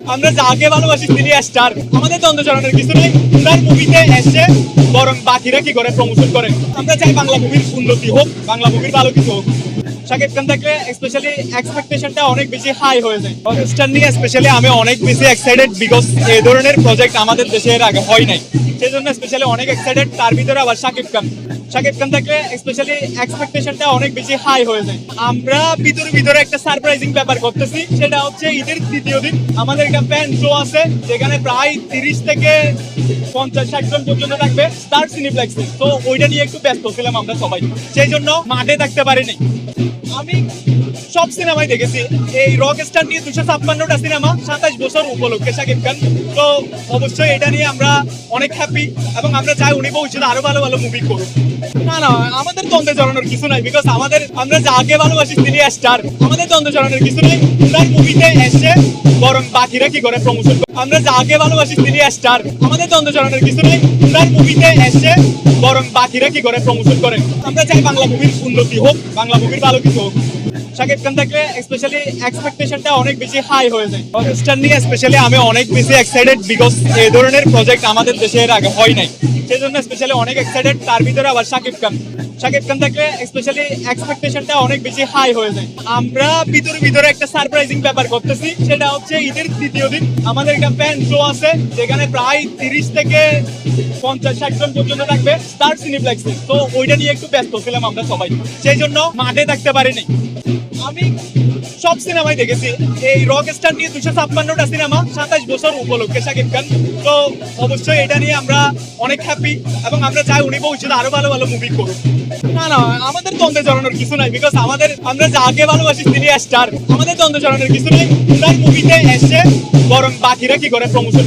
আমরা যাকে ভালোবাসি তিনি স্টার, আমাদের দ্বন্দ্ব চরণের কিছু নেই। তার মুভিতে এসে বরং বাকিরা কি করে প্রমোশন করে। আমরা চাই বাংলা মুভির উন্নতি হোক, বাংলা মুভির ভালো কিছু হোক। শাকিব খান থাকলে স্পেশালি এক্সপেকটেশনটা অনেক বেশি হাই হয়ে যায়। স্টার নিয়ে স্পেশালি আমি অনেক বেশি এক্সাইটেড, বিকজ এই ধরনের প্রজেক্ট আমাদের দেশে এর আগে হয় নাই, সেই জন্য স্পেশালি অনেক এক্সাইটেড। তার ভিতরে আবার শাকিব খান থাকলে স্পেশালি এক্সপেকটেশনটা অনেক বেশি হাই হয়ে যায়। আমরা ভিতরে একটা সারপ্রাইজিং ব্যাপার করতেছি, সেটা হচ্ছে ঈদের তৃতীয় দিন আমাদের একটা ফ্যান শো আছে, যেখানে প্রায় 30 থেকে 50-60 জন পর্যন্ত থাকবে স্টার সিনেপ্লেক্সে। তো ওইটা নিয়ে একটু ব্যস্ত ছিলাম আমরা সবাই, সেই জন্য মাঠে থাকতে পারিনি। আমি সব সিনেমাই দেখেছি, এই রক স্টার নিয়ে 256টা সিনেমা 27 বছর উপলক্ষে শাকিব খান। তো অবশ্যই এটা নিয়ে আমরা অনেক হ্যাপি, এবং আমরা চাই উনি ভবিষ্যতে আরো ভালো ভালো মুভি করুন। না, আমাদের দ্বন্দ্বে জড়ানোর কিছু নাই, বিকজ আমরা যাকে ভালোবাসি তিনি স্টার, আমাদের দ্বন্দ্বে জড়ানোর কিছু নেই। তার মুভিতে এসে বরং বাকিরা কি করে প্রমোশন করে। আমরা যাকে ভালোবাসি তিনি স্টার, আমাদের দ্বন্দ্বে জড়ানোর কিছু নেই। তার মুভিতে এসে বরং বাকিরা কি করে প্রমোশন করে। আমরা চাই বাংলা মুভির উন্নতি হোক, বাংলা মুভির ভালো কিছু হোক। শাকিব খান থাকলে স্পেশালি এক্সপেকটেশনটা অনেক বেশি হাই হয়ে যায়। স্টার নিয়ে স্পেশালি আমি অনেক বেশি এক্সাইটেড, বিকজ এই ধরনের প্রজেক্ট আমাদের দেশে এর আগে হয় নাই, সেই জন্য স্পেশালি অনেক এক্সাইটেড। তার ভিতরে আবার শাকিব খান থাকলে স্পেশালি এক্সপেকটেশনটা অনেক বেশি হাই হয়ে যায়। আমরা ভিতরে একটা সারপ্রাইজিং ব্যাপার করতেছি, সেটা হচ্ছে ঈদের তৃতীয় দিন আমাদের একটা ফ্যান শো আছে, যেখানে প্রায় 30 থেকে 50-60 জন পর্যন্ত থাকবে স্টার সিনেপ্লেক্সে। তো ওইটা নিয়ে একটু ব্যস্ত ছিলাম আমরা সবাই, সেই জন্য মাঠে থাকতে পারিনি। আমি সব সিনেমাই দেখেছি, এই রক স্টার নিয়ে 256টা সিনেমা 27 বছর উপলক্ষে শাকিব খান। তো অবশ্যই এটা নিয়ে আমরা অনেক হ্যাপি, এবং আমরা চাই উনি ভবিষ্যতে আরো ভালো ভালো মুভি করুন। না, আমাদের দ্বন্দ্বে জড়ানোর কিছু নাই, বিকজ আমরা যাকে ভালোবাসি তিনি স্টার, আমাদের দ্বন্দ্বে জড়ানোর কিছু নেই। তার মুভিতে এসে বরং বাকিরা কি করে প্রমোশন করে।